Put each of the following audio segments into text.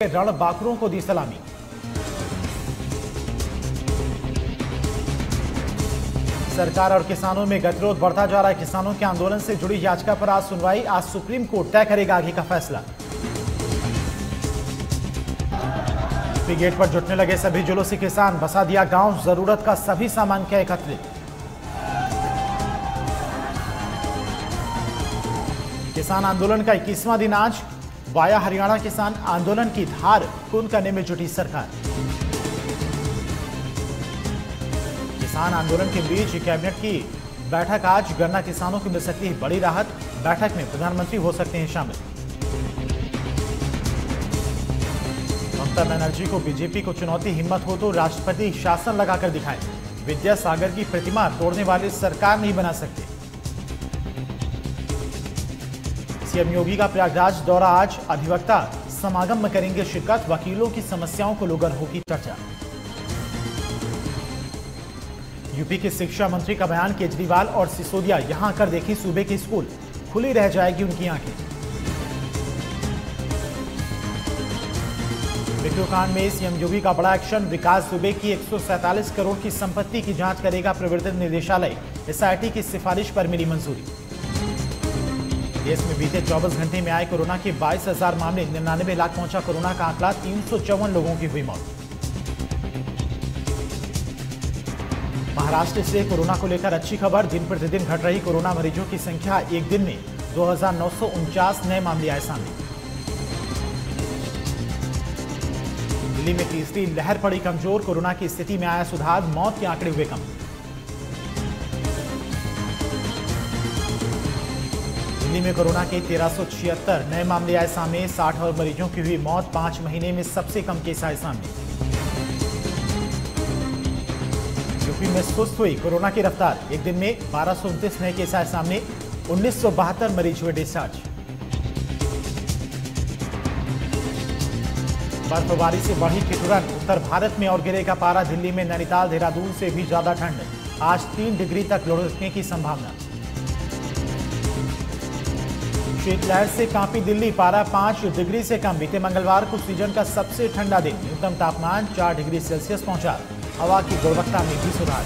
रणबांकुरों को दी सलामी। सरकार और किसानों में गतिरोध बढ़ता जा रहा है। किसानों के आंदोलन से जुड़ी याचिका पर आज सुनवाई। आज सुप्रीम कोर्ट तय करेगा आगे का फैसला। यूपी गेट पर जुटने लगे सभी जुलूसी किसान। बसा दिया गांव, जरूरत का सभी सामान किया एकत्रित। किसान आंदोलन का 21वां दिन आज। वाया हरियाणा किसान आंदोलन की धार पूर्ण करने में जुटी सरकार। किसान आंदोलन के बीच कैबिनेट की बैठक आज। गन्ना किसानों को मिल सकती है बड़ी राहत। बैठक में प्रधानमंत्री हो सकते हैं शामिल। ममता बनर्जी को बीजेपी को चुनौती। हिम्मत हो तो राष्ट्रपति शासन लगाकर दिखाए। विद्यासागर की प्रतिमा तोड़ने वाले सरकार नहीं बना सकते। सीएम योगी का प्रयागराज दौरा आज। अधिवक्ता समागम में करेंगे शिरकत। वकीलों की समस्याओं को लेकर होगी चर्चा। यूपी के शिक्षा मंत्री का बयान। केजरीवाल और सिसोदिया यहां आकर देखी सूबे के स्कूल। खुली रह जाएगी उनकी आंखें। विक्रोकांड में सीएम योगी का बड़ा एक्शन। विकास दुबे की 147 करोड़ की संपत्ति की जांच करेगा प्रवर्तन निदेशालय। एसआईटी की सिफारिश पर मिली मंजूरी। देश में बीते 24 घंटे में आए कोरोना के 22,000 मामले। 99 लाख पहुंचा कोरोना का आंकड़ा। 354 लोगों की हुई मौत। महाराष्ट्र से कोरोना को लेकर अच्छी खबर। दिन प्रतिदिन घट रही कोरोना मरीजों की संख्या। एक दिन में 2,949 नए मामले आए सामने। दिल्ली में तीसरी लहर पड़ी कमजोर। कोरोना की स्थिति में आया सुधार। मौत के आंकड़े हुए कम। दिल्ली में कोरोना के 1376 नए मामले आए सामने। 60 और मरीजों की हुई मौत। 5 महीने में सबसे कम केस आए सामने। यूपी में सुस्त हुई कोरोना की रफ्तार। एक दिन में 1229 नए केस आए सामने। 1972 मरीज हुए डिस्चार्ज। बर्फबारी से बढ़ी ठिठुरन। उत्तर भारत में और गिरेगा पारा। दिल्ली में नैनीताल देहरादून से भी ज्यादा ठंड। आज 3 डिग्री तक लुढ़कने की संभावना। शीतलहर से कांपी दिल्ली। पारा 5 डिग्री से कम। बीते मंगलवार को सीजन का सबसे ठंडा दिन। न्यूनतम तापमान 4 डिग्री सेल्सियस पहुंचा। हवा की गुणवत्ता में भी सुधार।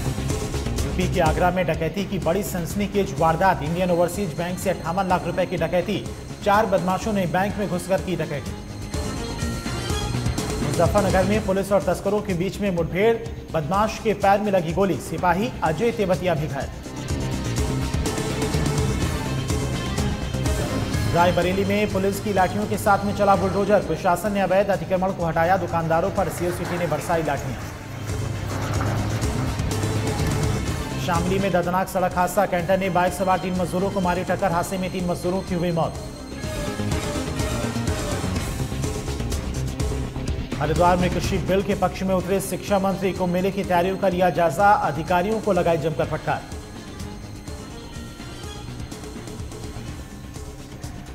यूपी के आगरा में डकैती की बड़ी सनसनीखेज वारदात। इंडियन ओवरसीज बैंक से 58 लाख रुपए की डकैती। 4 बदमाशों ने बैंक में घुसकर की डकैती। मुजफ्फरनगर में पुलिस और तस्करों के बीच में मुठभेड़। बदमाश के पैर में लगी गोली। सिपाही अजय तेवतिया भी घायल। रायबरेली में पुलिस की लाठियों के साथ में चला बुलडोजर। प्रशासन ने अवैध अतिक्रमण को हटाया। दुकानदारों पर सीओ सिटी ने बरसाई लाठियां। शामली में दर्दनाक सड़क हादसा। कैंटर ने बाइक सवार 3 मजदूरों को मारी टक्कर। हादसे में 3 मजदूरों की हुई मौत। हरिद्वार में कृषि बिल के पक्ष में उतरे शिक्षा मंत्री। को मेले की तैयारियों का लिया जायजा। अधिकारियों को लगाई जमकर फटकार।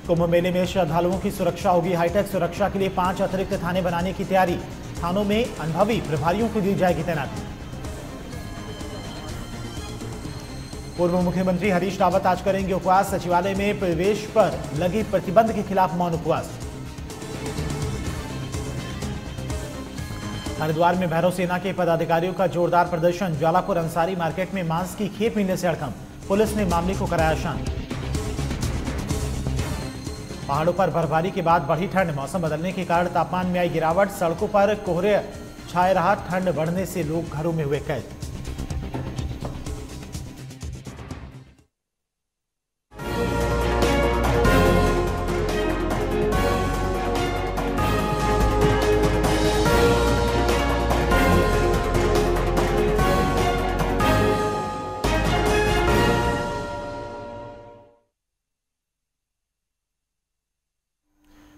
कुंभ मेले में श्रद्धालुओं की सुरक्षा होगी हाईटेक। सुरक्षा के लिए 5 अतिरिक्त थाने बनाने की तैयारी। थानों में अनुभवी प्रभारियों को दी जाएगी तैनाती। पूर्व मुख्यमंत्री हरीश रावत आज करेंगे उपवास। सचिवालय में प्रवेश पर लगी प्रतिबंध के खिलाफ मौन उपवास। हरिद्वार में भैरव सेना के पदाधिकारियों का जोरदार प्रदर्शन। ज्वालापुर अंसारी मार्केट में मांस की खेप मिलने से हड़कंप। पुलिस ने मामले को कराया शांत। पहाड़ों पर बर्फबारी के बाद बढ़ी ठंड। मौसम बदलने के कारण तापमान में आई गिरावट। सड़कों पर कोहरे छाए रहा। ठंड बढ़ने से लोग घरों में हुए कैद।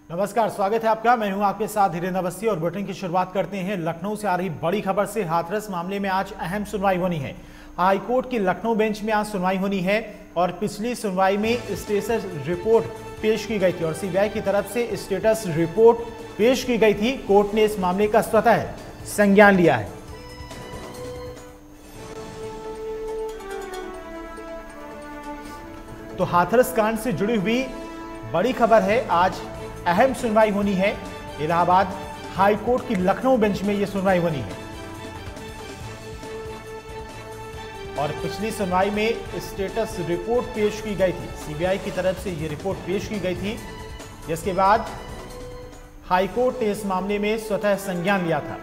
नमस्कार, स्वागत है आपका। मैं हूं आपके साथ धीरेन्द्र अवस्थी और बुलेटिन की शुरुआत करते हैं लखनऊ से आ रही बड़ी खबर से। हाथरस मामले में आज अहम सुनवाई होनी है। हाईकोर्ट की लखनऊ बेंच में आज सुनवाई होनी है और पिछली सुनवाई में स्टेटस रिपोर्ट पेश की गई थी और सीबीआई की तरफ से स्टेटस रिपोर्ट पेश की गई थी। कोर्ट ने इस मामले का स्वतः संज्ञान लिया है। तो हाथरस कांड से जुड़ी हुई बड़ी खबर है। आज अहम सुनवाई होनी है। इलाहाबाद हाईकोर्ट की लखनऊ बेंच में यह सुनवाई होनी है और पिछली सुनवाई में स्टेटस रिपोर्ट पेश की गई थी। सीबीआई की तरफ से यह रिपोर्ट पेश की गई थी, जिसके बाद हाईकोर्ट ने इस मामले में स्वतः संज्ञान लिया था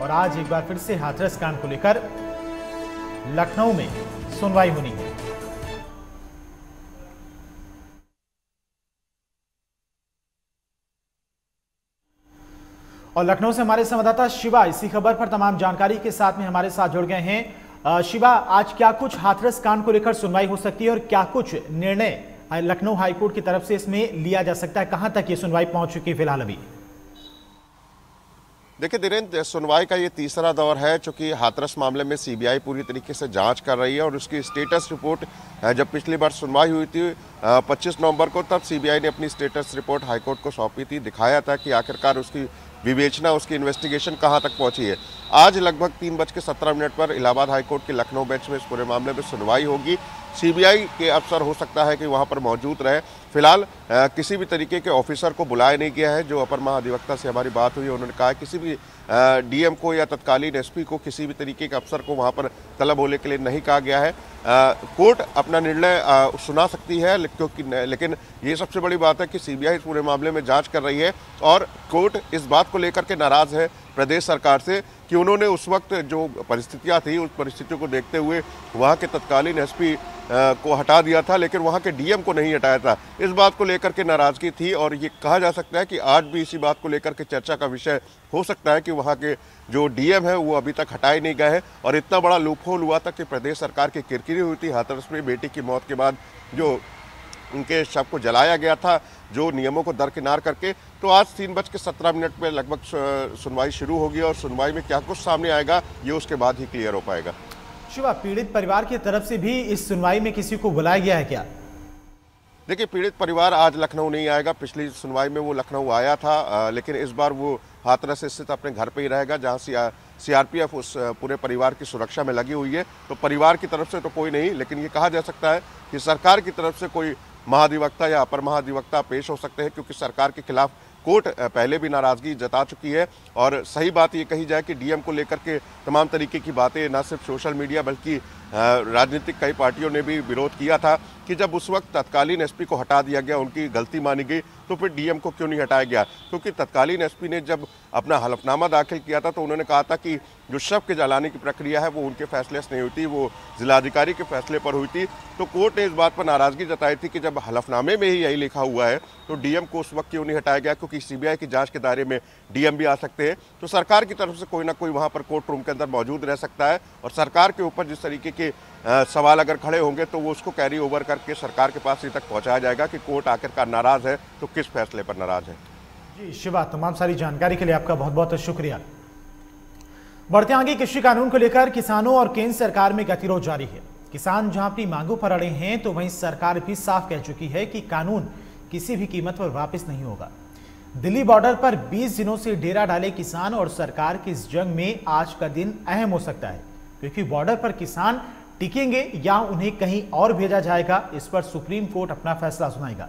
और आज एक बार फिर से हाथरस कांड को लेकर लखनऊ में सुनवाई होनी है। और लखनऊ से हमारे संवाददाता शिवा इसी खबर पर तमाम जानकारी के साथ में हमारे साथ जुड़ गए हैं। शिवा, आज क्या कुछ हाथरस कांड को लेकर सुनवाई हो सकती है और क्या कुछ निर्णय लखनऊ हाईकोर्ट की तरफ से इसमें लिया जा सकता है? कहां तक ये सुनवाई पहुंच चुकी है फिलहाल अभी? देखिए धीरेन्द्र, सुनवाई का ये तीसरा दौर है, चूंकि हाथरस मामले में सीबीआई पूरी तरीके से जांच कर रही है और उसकी स्टेटस रिपोर्ट जब पिछली बार सुनवाई हुई थी 25 नवंबर को, तब सीबीआई ने अपनी स्टेटस रिपोर्ट हाईकोर्ट को सौंपी थी, दिखाया था कि आखिरकार उसकी विवेचना, उसकी इन्वेस्टिगेशन कहां तक पहुंची है। आज लगभग 3:17 पर इलाहाबाद हाईकोर्ट के लखनऊ बेंच में इस पूरे मामले में सुनवाई होगी। सीबीआई के अफसर हो सकता है कि वहां पर मौजूद रहे। फिलहाल किसी भी तरीके के ऑफिसर को बुलाया नहीं गया है। जो अपर महाधिवक्ता से हमारी बात हुई, उन्होंने कहा किसी भी डीएम को या तत्कालीन एसपी को, किसी भी तरीके के अफसर को वहां पर तलब होने के लिए नहीं कहा गया है। कोर्ट अपना निर्णय सुना सकती है, लेकिन ये सबसे बड़ी बात है कि सीबीआई इस पूरे मामले में जांच कर रही है और कोर्ट इस बात को लेकर के नाराज है प्रदेश सरकार से कि उन्होंने उस वक्त जो परिस्थितियां थी, उस परिस्थितियों को देखते हुए वहां के तत्कालीन एसपी को हटा दिया था, लेकिन वहां के डीएम को नहीं हटाया था। इस बात को लेकर के नाराजगी थी और ये कहा जा सकता है कि आज भी इसी बात को लेकर के चर्चा का विषय हो सकता है कि वहां के जो डीएम है वो अभी तक हटाए नहीं गए हैं। और इतना बड़ा लूपहोल हुआ था कि प्रदेश सरकार की किरकिरी हुई थी हाथरस में बेटी की मौत के बाद, जो उनके शव को जलाया गया था, जो नियमों को दरकिनार करके। तो आज 3:17 पर लगभग सुनवाई शुरू होगी और सुनवाई में क्या कुछ सामने आएगा ये उसके बाद ही क्लियर हो पाएगा। शिवा, पीड़ित परिवार की तरफ से भी इस सुनवाई में किसी को बुलाया गया है क्या? देखिए, पीड़ित परिवार आज लखनऊ नहीं आएगा। पिछली सुनवाई में वो लखनऊ आया था, लेकिन इस बार वो हाथरस स्थित अपने घर पे ही रहेगा, जहां सीआरपीएफ उस पूरे परिवार की सुरक्षा में लगी हुई है। तो परिवार की तरफ से तो कोई नहीं, लेकिन ये कहा जा सकता है कि सरकार की तरफ से कोई महाधिवक्ता या अपर महाधिवक्ता पेश हो सकते हैं, क्योंकि सरकार के खिलाफ कोर्ट पहले भी नाराजगी जता चुकी है। और सही बात ये कही जाए कि डीएम को लेकर के तमाम तरीके की बातें न सिर्फ सोशल मीडिया बल्कि राजनीतिक कई पार्टियों ने भी विरोध किया था कि जब उस वक्त तत्कालीन एसपी को हटा दिया गया, उनकी गलती मानी गई, तो फिर डीएम को क्यों नहीं हटाया गया? क्योंकि तत्कालीन एसपी ने जब अपना हलफनामा दाखिल किया था तो उन्होंने कहा था कि जो शव के जलाने की प्रक्रिया है वो उनके फैसले से नहीं हुई थी, वो जिलाधिकारी के फैसले पर हुई थी। तो कोर्ट ने इस बात पर नाराजगी जताई थी कि जब हलफनामे में ही यही लिखा हुआ है तो डीएम को उस वक्त क्यों नहीं हटाया गया, क्योंकि सीबीआई की जांच के दायरे में डीएम भी आ सकते हैं। तो सरकार की तरफ से कोई ना कोई वहां पर कोर्ट रूम के अंदर मौजूद रह सकता है और सरकार के ऊपर जिस तरीके के सवाल अगर खड़े होंगे तो वो उसको कैरी ओवर करके सरकार के पास तक पहुंचाया जाएगा कि कोर्ट आखिरकार नाराज है तो किस फैसले पर नाराज है। जी शिवा, तमाम सारी जानकारी के लिए आपका बहुत बहुत शुक्रिया। बढ़ते आगे, कृषि कानून को लेकर किसानों और केंद्र सरकार में गतिरोध जारी है। किसान जहां अपनी मांगों पर अड़े हैं तो वहीं सरकार भी साफ कह चुकी है कि कानून किसी भी कीमत पर वापस नहीं होगा। दिल्ली बॉर्डर पर 20 दिनों से डेरा डाले किसान और सरकार की इस जंग में आज का दिन अहम हो सकता है, क्योंकि बॉर्डर पर किसान टिकेंगे या उन्हें कहीं और भेजा जाएगा, इस पर सुप्रीम कोर्ट अपना फैसला सुनाएगा।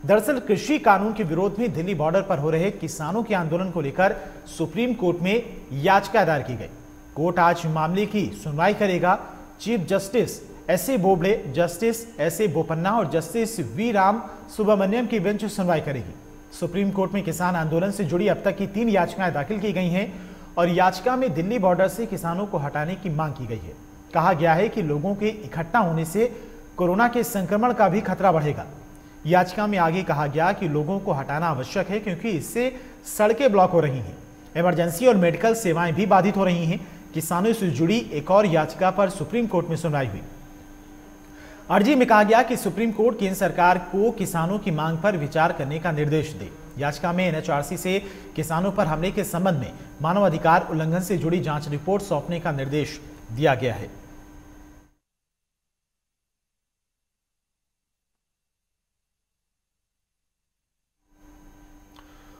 दरअसल कृषि कानून के विरोध में दिल्ली बॉर्डर पर हो रहे किसानों के आंदोलन को लेकर सुप्रीम कोर्ट में याचिका दायर की गई। कोर्ट आज मामले की सुनवाई करेगा। Chief justice एस.ए. Bobde, justice एस.ए. Bopanna और जस्टिस वी राम सुब्रमण्यम की बेंच सुनवाई करेगी। सुप्रीम कोर्ट में किसान आंदोलन से जुड़ी अब तक की 3 याचिकाएं दाखिल की गई हैं और याचिका में दिल्ली बॉर्डर से किसानों को हटाने की मांग की गई है। कहा गया है कि लोगों के इकट्ठा होने से कोरोना के संक्रमण का भी खतरा बढ़ेगा। याचिका में आगे कहा गया कि लोगों को हटाना आवश्यक है, क्योंकि इससे सड़कें ब्लॉक हो रही हैं, इमरजेंसी और मेडिकल सेवाएं भी बाधित हो रही हैं। किसानों से जुड़ी एक और याचिका पर सुप्रीम कोर्ट में सुनवाई हुई। अर्जी में कहा गया कि सुप्रीम कोर्ट केंद्र सरकार को किसानों की मांग पर विचार करने का निर्देश दे। याचिका में एनएचआरसी से किसानों पर हमले के संबंध में मानवाधिकार उल्लंघन से जुड़ी जांच रिपोर्ट सौंपने का निर्देश दिया गया है।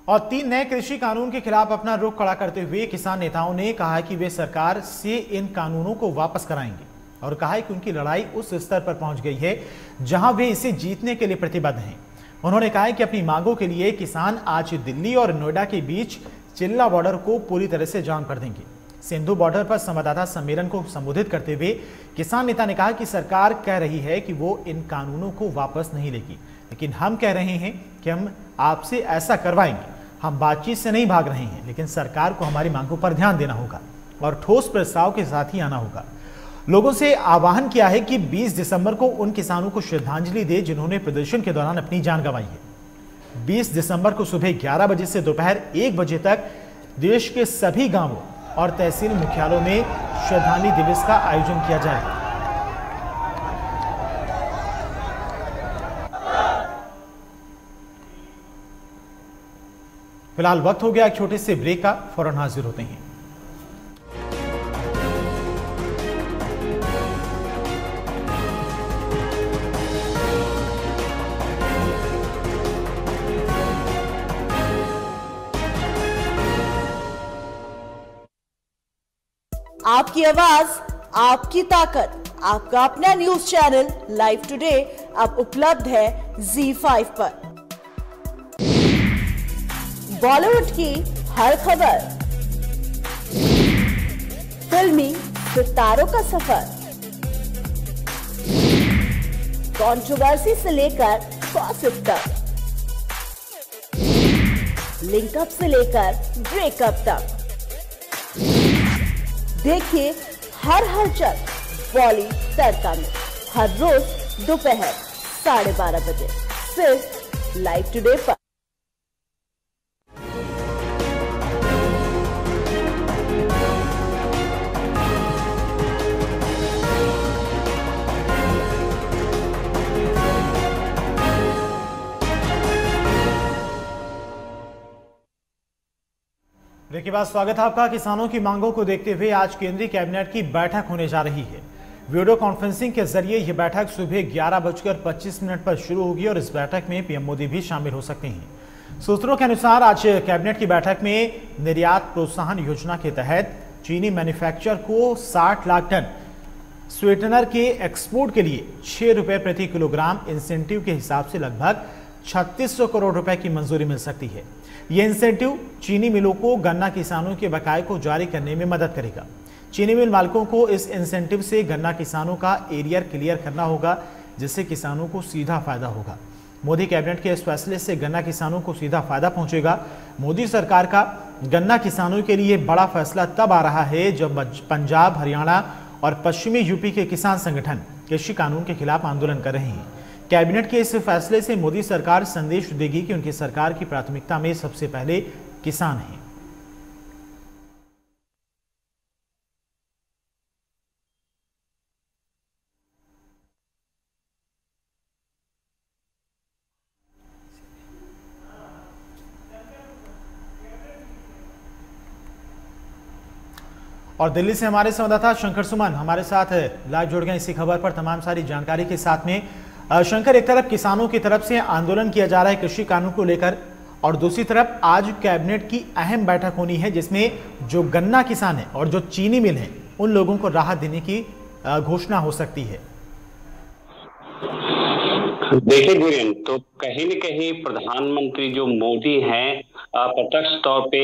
और 3 नए कृषि कानून के खिलाफ अपना रुख खड़ा करते हुए किसान नेताओं ने कहा कि वे सरकार से इन कानूनों को वापस कराएंगे और कहा है कि उनकी लड़ाई उस स्तर पर पहुंच गई है जहां वे इसे जीतने के लिए प्रतिबद्ध हैं। उन्होंने कहा है कि अपनी मांगों के लिए किसान आज दिल्ली और नोएडा के बीच चिल्ला बॉर्डर को पूरी तरह से जाम कर देंगे। सिंधु बॉर्डर पर संवाददाता सम्मेलन को संबोधित करते हुए किसान नेता ने कहा कि सरकार कह रही है कि वो इन कानूनों को वापस नहीं लेगी, लेकिन हम कह रहे हैं कि हम आपसे ऐसा करवाएंगे। हम बातचीत से नहीं भाग रहे हैं, लेकिन सरकार को हमारी मांगों पर ध्यान देना होगा और ठोस प्रस्ताव के साथ ही आना होगा। लोगों से आह्वान किया है कि 20 दिसंबर को उन किसानों को श्रद्धांजलि दे जिन्होंने प्रदर्शन के दौरान अपनी जान गंवाई है। 20 दिसंबर को सुबह 11 बजे से दोपहर 1 बजे तक देश के सभी गांवों और तहसील मुख्यालयों में श्रद्धांजलि दिवस का आयोजन किया जाएगा। फिलहाल वक्त हो गया एक छोटे से ब्रेक का, फौरन हाजिर होते हैं। आपकी आवाज, आपकी ताकत, आपका अपना न्यूज चैनल लाइव टुडे अब उपलब्ध है ZEE5 पर। बॉलीवुड की हर खबर, फिल्मी सितारों का सफर, कंट्रोवर्सी से लेकर गॉसिप तक, लिंकअप से लेकर ब्रेकअप तक, देखिए हर हलचल बॉली तड़का में हर रोज दोपहर 12:30 बजे सिर्फ लाइव टुडे पर। ब्रेक के बाद स्वागत है आपका। किसानों की मांगों को देखते हुए आज केंद्रीय कैबिनेट की बैठक होने जा रही है। वीडियो कॉन्फ्रेंसिंग के जरिए यह बैठक सुबह 11:25 पर शुरू होगी और इस बैठक में पीएम मोदी भी शामिल हो सकते हैं। सूत्रों के अनुसार आज कैबिनेट की बैठक में निर्यात प्रोत्साहन योजना के तहत चीनी मैन्युफैक्चर को 60 लाख टन स्वीटनर के एक्सपोर्ट के लिए 6 रुपए प्रति किलोग्राम इंसेंटिव के हिसाब से लगभग 3600 करोड़ रुपए की मंजूरी मिल सकती है। यह इंसेंटिव चीनी मिलों को गन्ना किसानों के बकाये को जारी करने में मदद करेगा। चीनी मिल मालिकों को इस इंसेंटिव से गन्ना किसानों का एरियर क्लियर करना होगा, जिससे किसानों को सीधा फायदा होगा। मोदी कैबिनेट के इस फैसले से गन्ना किसानों को सीधा फायदा पहुंचेगा। मोदी सरकार का गन्ना किसानों के लिए बड़ा फैसला तब आ रहा है जब पंजाब, हरियाणा और पश्चिमी यूपी के किसान संगठन कृषि कानून के खिलाफ आंदोलन कर रहे हैं। कैबिनेट के इस फैसले से मोदी सरकार संदेश देगी कि उनकी सरकार की प्राथमिकता में सबसे पहले किसान हैं। और दिल्ली से हमारे संवाददाता शंकर सुमन हमारे साथ लाइव जुड़ गए इसी खबर पर तमाम सारी जानकारी के साथ में। शंकर, एक तरफ किसानों की तरफ से आंदोलन किया जा रहा है कृषि कानून को लेकर, और दूसरी तरफ आज कैबिनेट की अहम बैठक होनी है जिसमें जो गन्ना किसान है और जो चीनी मिल है उन लोगों को राहत देने की घोषणा हो सकती है। देखिए धीरेन, तो कहीं न कहीं प्रधानमंत्री जो मोदी हैं प्रत्यक्ष तौर पे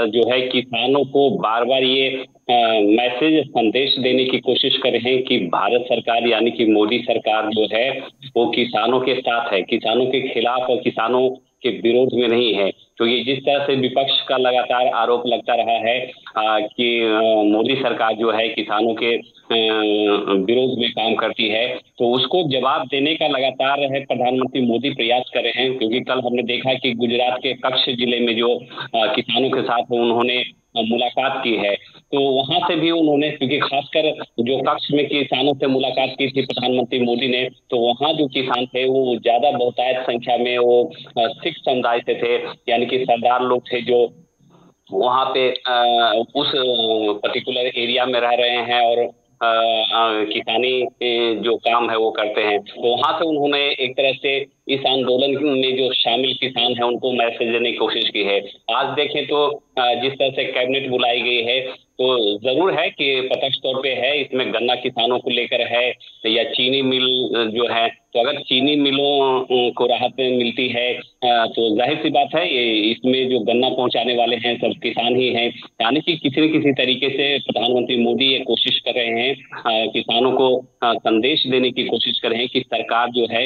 जो है किसानों को बार बार ये मैसेज संदेश देने की कोशिश कर रहे हैं कि भारत सरकार यानी कि मोदी सरकार जो है वो किसानों के साथ है, किसानों के खिलाफ और किसानों के विरोध में नहीं है। तो ये जिस तरह से विपक्ष का लगातार आरोप लगता रहा है कि मोदी सरकार जो है किसानों के विरोध में काम करती है, तो उसको जवाब देने का लगातार है प्रधानमंत्री मोदी प्रयास कर रहे हैं। क्योंकि कल हमने देखा कि गुजरात के कच्छ जिले में जो किसानों के साथ उन्होंने मुलाकात की है, तो वहां से भी उन्होंने, क्योंकि खासकर जो कच्छ में किसानों से मुलाकात की थी प्रधानमंत्री मोदी ने, तो वहां जो किसान थे वो ज्यादा बहुतायत संख्या में वो सिख समुदाय से थे, यानी कि सरदार लोग थे जो वहां पे उस पर्टिकुलर एरिया में रह रहे हैं और किसानी जो काम है वो करते हैं। तो वहां से उन्होंने एक तरह से इस आंदोलन में जो शामिल किसान हैं उनको मैसेज देने की कोशिश की है। आज देखें तो जिस तरह से कैबिनेट बुलाई गई है, तो जरूर है कि प्रत्यक्ष तौर पे है, इसमें गन्ना किसानों को लेकर है या चीनी मिल जो है तो अगर चीनी मिलों को राहत मिलती है तो जाहिर सी बात है ये इसमें जो गन्ना पहुंचाने वाले हैं सब किसान ही हैं। यानी कि किसी न किसी तरीके से प्रधानमंत्री मोदी ये कोशिश कर रहे हैं, किसानों को संदेश देने की कोशिश कर रहे हैं कि सरकार जो है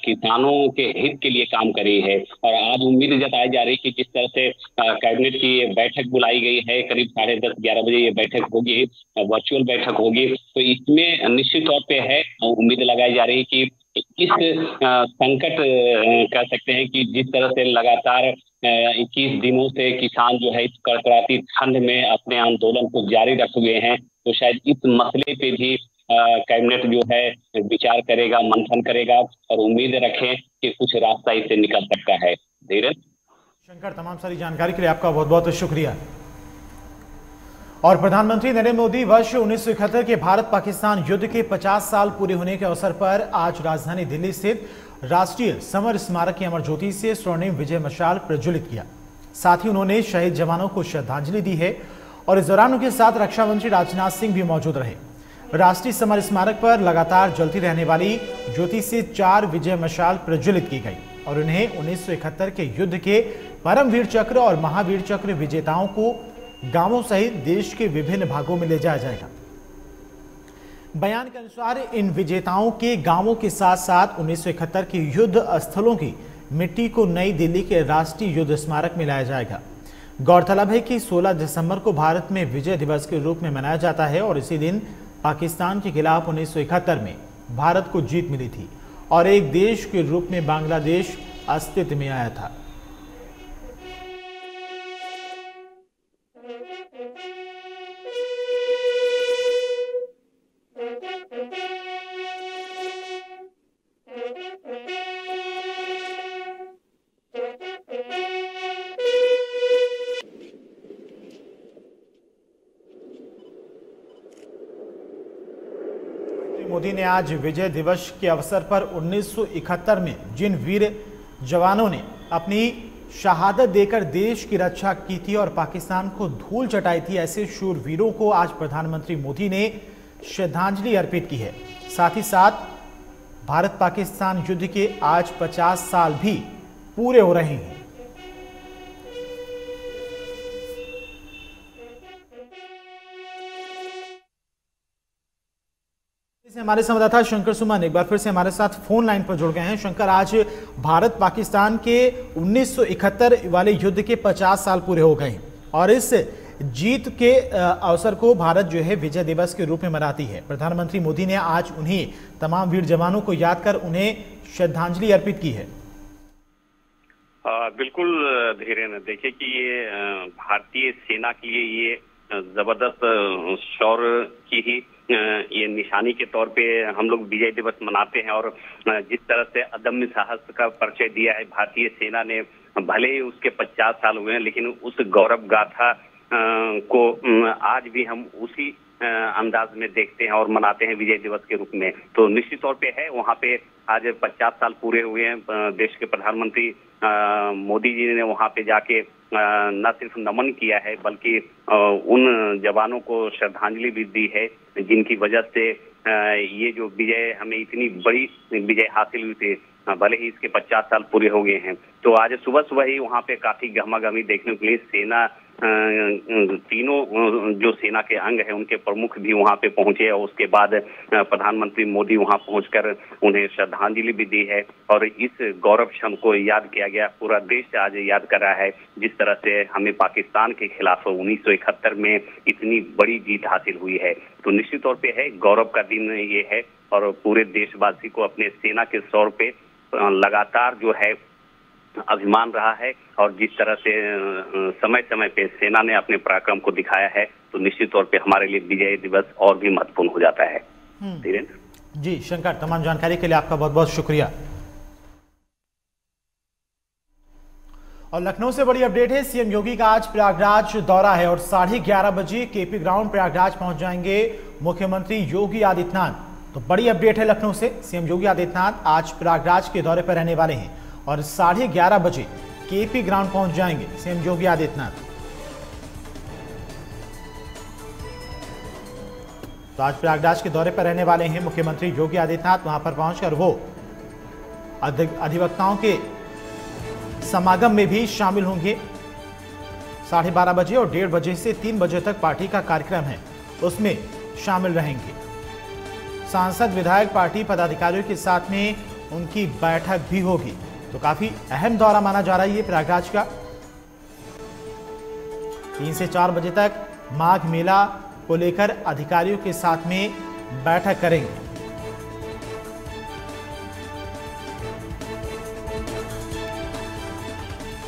किसानों के हित के लिए काम कर रही है। और आज उम्मीद जताई जा रही है कि जिस तरह से कैबिनेट की बैठक बुलाई गई है, करीब 10:30-11 बजे ये बैठक होगी, वर्चुअल बैठक होगी, तो इसमें निश्चित तौर पे है उम्मीद लगाई जा रही है कि इस संकट कह सकते हैं कि जिस तरह से लगातार 21 दिनों से किसान जो है इस कड़कड़ाती ठंड में अपने आंदोलन को जारी रख हुए हैं, तो शायद इस मसले पे भी कैबिनेट जो है विचार करेगा, मंथन करेगा और उम्मीद रखें कि कुछ रास्ता इससे निकल सकता है। धीरज शंकर, तमाम सारी जानकारी के लिए आपका बहुत बहुत शुक्रिया। और प्रधानमंत्री नरेंद्र मोदी वर्ष 1971 के भारत पाकिस्तान युद्ध के 50 साल पूरे होने के अवसर पर आज राजधानी दिल्ली स्थित राष्ट्रीय समर स्मारक की अमर ज्योति से स्वर्णिम विजय मशाल प्रज्वलित किया। साथ ही उन्होंने शहीद जवानों को श्रद्धांजलि दी है और इस दौरान उनके साथ रक्षा मंत्री राजनाथ सिंह भी मौजूद रहे। राष्ट्रीय समर स्मारक पर लगातार जलती रहने वाली ज्योति से 4 विजय मशाल प्रज्वलित की गई और उन्हें 1971 के युद्ध के परमवीर चक्र और महावीर चक्र विजेताओं को गांवों सहित देश के विभिन्न भागों में ले जाया जाएगा। बयान के अनुसार इन विजेताओं के गांवों के साथ साथ 1971 के युद्ध स्थलों की मिट्टी को नई दिल्ली के राष्ट्रीय युद्ध स्मारक में लाया जाएगा। गौरतलब है कि 16 दिसंबर को भारत में विजय दिवस के रूप में मनाया जाता है और इसी दिन पाकिस्तान के खिलाफ 1971 में भारत को जीत मिली थी और एक देश के रूप में बांग्लादेश अस्तित्व में आया था। मोदी ने आज विजय दिवस के अवसर पर 1971 में जिन वीर जवानों ने अपनी शहादत देकर देश की रक्षा की थी और पाकिस्तान को धूल चटाई थी, ऐसे शूरवीरों को आज प्रधानमंत्री मोदी ने श्रद्धांजलि अर्पित की है। साथ ही साथ भारत पाकिस्तान युद्ध के आज 50 साल भी पूरे हो रहे हैं। हमारे संवाददाता शंकर सुमन एक बार फिर से हमारे साथ फोन लाइन पर जुड़ गए हैं। शंकर, आज भारत पाकिस्तान के 1971 वाले युद्ध के 50 साल पूरे हो गए और इस जीत के अवसर को भारत जो है विजय दिवस के रूप में मनाती है। प्रधानमंत्री मोदी ने आज उन्हीं तमाम वीर जवानों को याद कर उन्हें श्रद्धांजलि अर्पित की है। बिल्कुल धीरेन्द्र, देखिए कि ये भारतीय सेना के लिए ये जबरदस्त शौर्य की ही ये निशानी के तौर पे हम लोग विजय दिवस मनाते हैं। और जिस तरह से अदम्य साहस का परिचय दिया है भारतीय सेना ने, भले ही उसके 50 साल हुए हैं लेकिन उस गौरव गाथा को आज भी हम उसी अंदाज में देखते हैं और मनाते हैं विजय दिवस के रूप में। तो निश्चित तौर पे है वहाँ पे आज 50 साल पूरे हुए हैं। देश के प्रधानमंत्री मोदी जी ने वहाँ पे जाके न सिर्फ नमन किया है बल्कि उन जवानों को श्रद्धांजलि भी दी है जिनकी वजह से ये जो विजय हमें इतनी बड़ी विजय हासिल हुई थी, भले ही इसके 50 साल पूरे हो गए हैं। तो आज सुबह सुबह ही वहाँ पे काफी गहमागहमी देखने के लिए सेना तीनों जो सेना के अंग है उनके प्रमुख भी वहाँ पे पहुंचे और उसके बाद प्रधानमंत्री मोदी वहाँ पहुंचकर उन्हें श्रद्धांजलि भी दी है। और इस गौरव क्षण को याद किया गया, पूरा देश आज याद कर रहा है जिस तरह से हमें पाकिस्तान के खिलाफ 1971 में इतनी बड़ी जीत हासिल हुई है। तो निश्चित तौर पे है गौरव का दिन ये है और पूरे देशवासी को अपने सेना के सौर पे लगातार जो है अभिमान रहा है और जिस तरह से समय समय पे सेना ने अपने पराक्रम को दिखाया है तो निश्चित तौर पे हमारे लिए विजय दिवस और भी महत्वपूर्ण हो जाता है। धीरेन्द्र जी, शंकर, तमाम जानकारी के लिए आपका बहुत बहुत शुक्रिया। और लखनऊ से बड़ी अपडेट है, सीएम योगी का आज प्रयागराज दौरा है और 11:30 बजे केपी ग्राउंड प्रयागराज पहुंच जाएंगे मुख्यमंत्री योगी आदित्यनाथ। तो बड़ी अपडेट है लखनऊ से, सीएम योगी आदित्यनाथ आज प्रयागराज के दौरे पर रहने वाले हैं और 11:30 बजे केपी ग्राउंड पहुंच जाएंगे सीएम योगी आदित्यनाथ। तो आज प्रयागराज के दौरे पर रहने वाले हैं मुख्यमंत्री योगी आदित्यनाथ। वहां पर पहुंचकर वो अधिवक्ताओं के समागम में भी शामिल होंगे। 12:30 बजे और 1:30 बजे से 3 बजे तक पार्टी का कार्यक्रम है, उसमें शामिल रहेंगे। सांसद विधायक पार्टी पदाधिकारियों के साथ में उनकी बैठक भी होगी। तो काफी अहम दौरा माना जा रहा है ये प्रयागराज का। 3 से 4 बजे तक माघ मेला को लेकर अधिकारियों के साथ में बैठक करेंगे।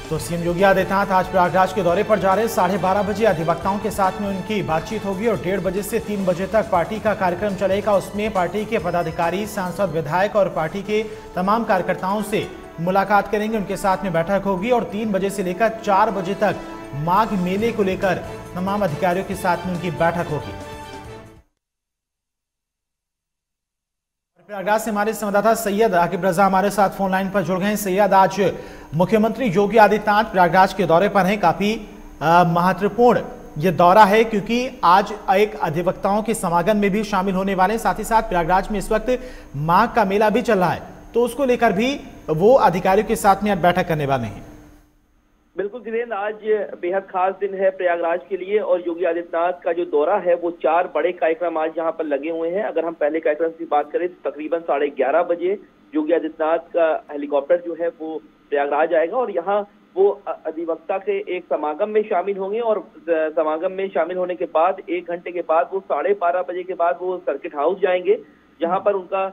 तो सीएम योगी आदित्यनाथ आज प्रयागराज के दौरे पर जा रहे हैं। 12:30 बजे अधिवक्ताओं के साथ में उनकी बातचीत होगी और 1:30 बजे से 3 बजे तक पार्टी का कार्यक्रम चलेगा। उसमें पार्टी के पदाधिकारी, सांसद, विधायक और पार्टी के तमाम कार्यकर्ताओं से मुलाकात करेंगे, उनके साथ में बैठक होगी और 3 बजे से लेकर 4 बजे तक माघ मेले को लेकर तमाम अधिकारियों के साथ में उनकी बैठक होगी। प्रयागराज से हमारे संवाददाता सैयद आकिब रजा हमारे साथ फोन लाइन पर जुड़ गए हैं। सैयद, आज मुख्यमंत्री योगी आदित्यनाथ प्रयागराज के दौरे पर हैं। काफी महत्वपूर्ण ये दौरा है क्योंकि आज एक अधिवक्ताओं के समागम में भी शामिल होने वाले हैं। साथ ही साथ प्रयागराज में इस वक्त माघ का मेला भी चल रहा है, तो उसको लेकर भी वो अधिकारियों के साथ में बैठक करने वाले हैं। बिल्कुल धीरेन्द्र, आज बेहद खास दिन है प्रयागराज के लिए और योगी आदित्यनाथ का जो दौरा है वो 4 बड़े कार्यक्रम आज यहाँ पर लगे हुए हैं। अगर हम पहले कार्यक्रम की बात करें तो तकरीबन 11:30 बजे योगी आदित्यनाथ का हेलीकॉप्टर जो है वो प्रयागराज आएगा और यहाँ वो अधिवक्ता के एक समागम में शामिल होंगे और समागम में शामिल होने के बाद 1 घंटे के बाद वो 12:30 बजे के बाद वो सर्किट हाउस जाएंगे, जहाँ पर उनका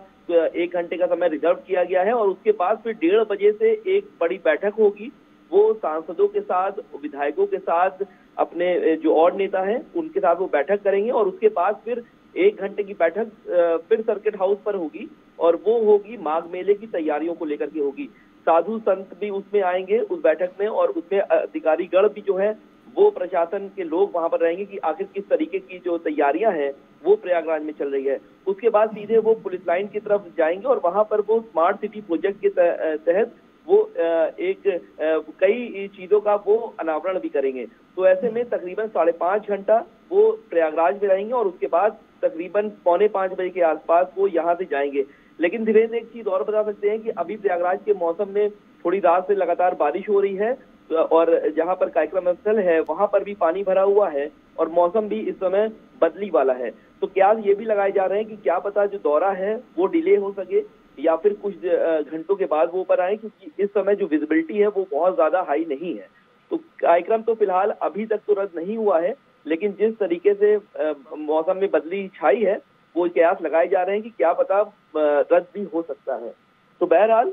1 घंटे का समय रिजर्व किया गया है। और उसके बाद फिर 1:30 बजे से एक बड़ी बैठक होगी। वो सांसदों के साथ, विधायकों के साथ, अपने जो और नेता हैं उनके साथ वो बैठक करेंगे और उसके बाद फिर 1 घंटे की बैठक फिर सर्किट हाउस पर होगी और वो होगी माघ मेले की तैयारियों को लेकर के होगी। साधु संत भी उसमें आएंगे उस बैठक में और उसमें अधिकारीगण भी जो है वो प्रशासन के लोग वहां पर रहेंगे कि आखिर किस तरीके की जो तैयारियां हैं वो प्रयागराज में चल रही है। उसके बाद सीधे वो पुलिस लाइन की तरफ जाएंगे और वहां पर वो स्मार्ट सिटी प्रोजेक्ट के तहत वो कई चीजों का वो अनावरण भी करेंगे। तो ऐसे में तकरीबन 5.5 घंटा वो प्रयागराज में रहेंगे और उसके बाद तकरीबन 4:45 बजे के आसपास वो यहाँ से जाएंगे। लेकिन धीरेन्द्र, एक चीज और बता सकते हैं कि अभी प्रयागराज के मौसम में थोड़ी रात से लगातार बारिश हो रही है और जहाँ पर कार्यक्रम स्थल है वहां पर भी पानी भरा हुआ है और मौसम भी इस समय बदली वाला है। तो क्या ये भी लगाए जा रहे हैं कि क्या पता जो दौरा है वो डिले हो सके या फिर कुछ घंटों के बाद वो ऊपर आए, क्योंकि इस समय जो विजिबिलिटी है वो बहुत ज्यादा हाई नहीं है। तो कार्यक्रम तो फिलहाल अभी तक तो रद्द नहीं हुआ है, लेकिन जिस तरीके से मौसम में बदली छाई है वो कयास लगाए जा रहे हैं कि क्या पता रद्द भी हो सकता है। तो बहरहाल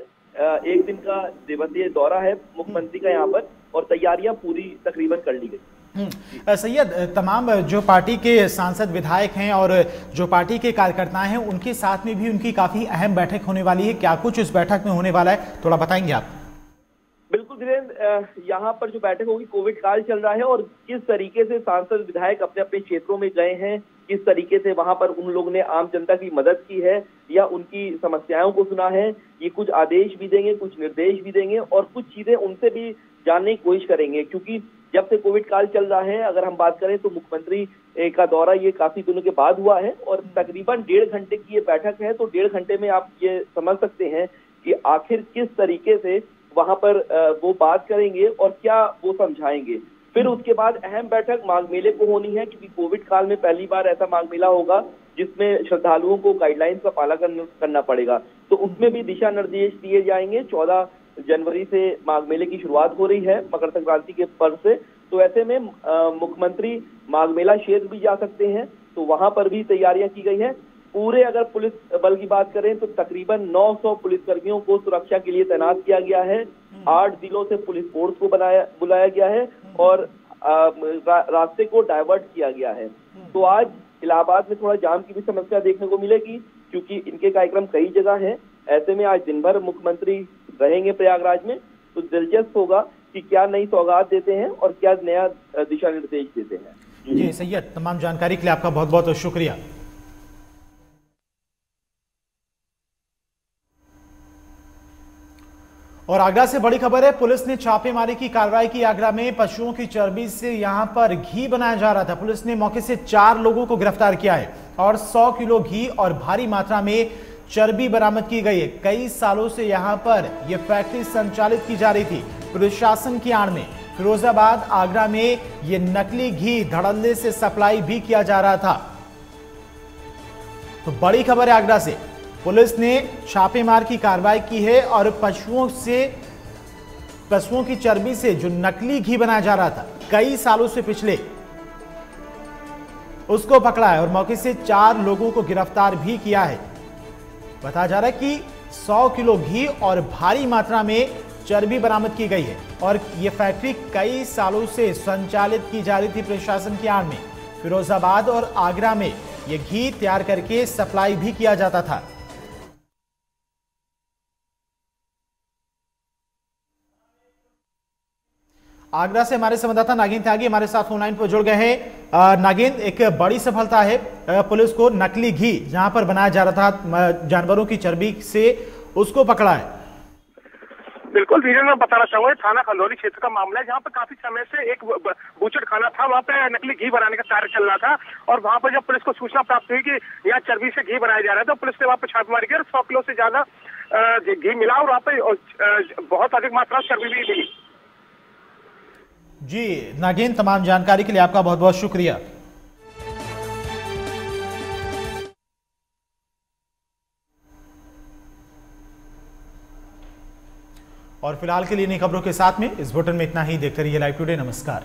1 दिन का दिवसीय दौरा है मुख्यमंत्री का यहाँ पर और तैयारियां पूरी तकरीबन कर ली गई। सैयद, तमाम जो पार्टी के सांसद, विधायक हैं और जो पार्टी के कार्यकर्ता हैं उनके साथ में भी उनकी काफी अहम बैठक होने वाली है। क्या कुछ इस बैठक में होने वाला है, थोड़ा बताएंगे आप? बिल्कुल धीरेन्द्र, यहाँ पर जो बैठक होगी, कोविड काल चल रहा है और किस तरीके से सांसद विधायक अपने अपने क्षेत्रों में गए हैं, किस तरीके से वहां पर उन लोगों ने आम जनता की मदद की है या उनकी समस्याओं को सुना है, ये कुछ आदेश भी देंगे, कुछ निर्देश भी देंगे और कुछ चीजें उनसे भी जानने की कोशिश करेंगे। क्योंकि जब से कोविड काल चल रहा है, अगर हम बात करें तो मुख्यमंत्री का दौरा ये काफी दिनों के बाद हुआ है और तकरीबन 1.5 घंटे की ये बैठक है। तो 1.5 घंटे में आप ये समझ सकते हैं कि आखिर किस तरीके से वहां पर वो बात करेंगे और क्या वो समझाएंगे। फिर उसके बाद अहम बैठक माघ मेले को होनी है, क्योंकि कोविड काल में पहली बार ऐसा माघ मेला होगा जिसमें श्रद्धालुओं को गाइडलाइंस का पालन करना पड़ेगा। तो उसमें भी दिशा निर्देश दिए जाएंगे। 14 जनवरी से माघ मेले की शुरुआत हो रही है मकर संक्रांति के पर्व से। तो ऐसे में मुख्यमंत्री माघ मेला क्षेत्र भी जा सकते हैं, तो वहां पर भी तैयारियां की गई है। पूरे अगर पुलिस बल की बात करें तो तकरीबन 900 पुलिसकर्मियों को सुरक्षा के लिए तैनात किया गया है। 8 जिलों से पुलिस फोर्स को बुलाया गया है और रास्ते को डाइवर्ट किया गया है। तो आज इलाहाबाद में थोड़ा जाम की भी समस्या देखने को मिलेगी, क्योंकि इनके कार्यक्रम कई जगह हैं। ऐसे में आज दिन भर मुख्यमंत्री रहेंगे प्रयागराज में, तो दिलचस्प होगा कि क्या नई सौगात देते हैं और क्या नया दिशा निर्देश देते हैं। जी सैयद, तमाम जानकारी के लिए आपका बहुत बहुत शुक्रिया। और आगरा से बड़ी खबर है, पुलिस ने छापेमारी की कार्रवाई की। आगरा में पशुओं की चर्बी से यहां पर घी बनाया जा रहा था। पुलिस ने मौके से 4 लोगों को गिरफ्तार किया है और 100 किलो घी और भारी मात्रा में चर्बी बरामद की गई है। कई सालों से यहां पर यह फैक्ट्री संचालित की जा रही थी प्रशासन की आड़ में। फिरोजाबाद, आगरा में यह नकली घी धड़ल्ले से सप्लाई भी किया जा रहा था। तो बड़ी खबर है आगरा से, पुलिस ने छापेमार की कार्रवाई की है और पशुओं की चर्बी से जो नकली घी बनाया जा रहा था कई सालों से पिछले, उसको पकड़ा है और मौके से 4 लोगों को गिरफ्तार भी किया है। बताया जा रहा है कि 100 किलो घी और भारी मात्रा में चर्बी बरामद की गई है और यह फैक्ट्री कई सालों से संचालित की जा रही थी प्रशासन की आड़ में। फिरोजाबाद और आगरा में यह घी तैयार करके सप्लाई भी किया जाता था। आगरा से हमारे संवाददाता नागिन त्यागी हमारे साथ फोनलाइन पर जुड़ गए हैं। नागिन, एक बड़ी सफलता है पुलिस को, नकली घी जहां पर बनाया जा रहा था जानवरों की चर्बी से, उसको पकड़ा है। बिल्कुल धीरे, मैं बताना चाहूंगा थाना खंदौली क्षेत्र का मामला है, जहाँ पर काफी समय से एक बूचड़ खाना था, वहाँ पे नकली घी बनाने का कार्य चल रहा था और वहाँ पर जब पुलिस को सूचना प्राप्त हुई कि यहाँ चर्बी से घी बनाया जा रहा है, तो पुलिस ने वहाँ पर छापेमारी की और 100 किलो से ज्यादा घी मिला और वहाँ पे बहुत अधिक मात्रा में चर्बी भी मिली। जी नागिन, तमाम जानकारी के लिए आपका बहुत बहुत शुक्रिया। और फिलहाल के लिए नई खबरों के साथ में इस बुलेटिन में इतना ही। देखते रहिए लाइव टुडे। नमस्कार।